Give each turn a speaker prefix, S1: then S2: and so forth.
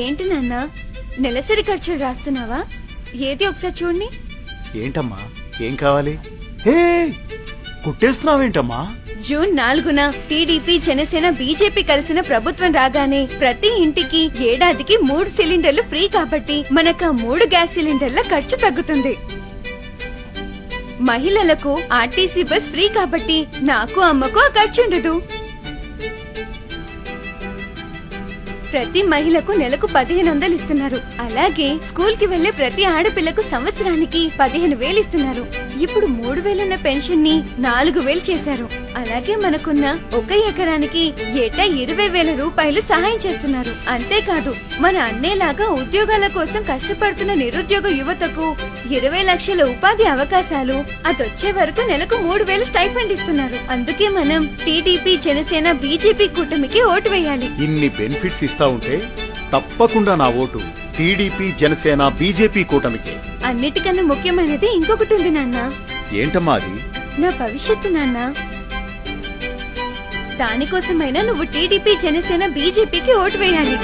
S1: ఏంటి నాన్న, నెలసరి ఖర్చులు రాస్తున్నావా? ఏది ఒకసారి చూడండి.
S2: ఏంటమ్మా, ఏం కావాలి? హే, కుట్టేస్తున్నావేంటమ్మా?
S1: జూన్ 4న టీడీపీ, జనసేన, బీజేపీ కలిసిన ప్రభుత్వం రాగానే ప్రతి ఇంటికి ఏడాదికి 3 సిలిండర్లు ఫ్రీ కాబట్టి మనకు 3 గ్యాస్ సిలిండర్ల ఖర్చు తగ్గుతుంది. మహిళలకు ఆర్టీసీ బస్ ఫ్రీ కాబట్టి నాకు అమ్మకు ఆ ఖర్చు ఉండదు. ప్రతి మహిళకు నెలకు 1500 ఇస్తున్నారు. అలాగే స్కూల్ కి వెళ్లే ప్రతి ఆడపిల్లకు సంవత్సరానికి 15,000 ఇస్తున్నారు. ఇప్పుడు 3,000 ఉన్న పెన్షన్ ని 4,000 చేశారు. అలాగే మనకున్న 1 ఎకరానికి ఏటా 20,000 రూపాయలు సహాయం చేస్తున్నారు. అంతేకాదు మన అన్నేలాగా ఉద్యోగాల కోసం కష్టపడుతున్న నిరుద్యోగ యువతకు 20 లక్షల ఉపాధి అవకాశాలు, అదొచ్చే వరకు నెలకు 3,000 స్టైఫండ్ ఇస్తున్నారు. అందుకే మనం టీడీపీ, జనసేన, బీజేపీ కూటమికి ఓటు వేయాలి.
S2: ఇన్ని బెనిఫిట్స్ ఇస్తా ఉంటే తప్పకుండా నా ఓటు టీడీపీ, జనసేన, బీజేపీ కూటమికి.
S1: అన్నిటికన్నా ముఖ్యమైనది ఇంకొకటి ఉంది నాన్న.
S2: ఏంటమ్మా అది?
S1: నా భవిష్యత్తు నాన్న. దానికోసమైనా నువ్వు టీడీపీ, జనసేన, బీజేపీకి ఓటు వేయాలి.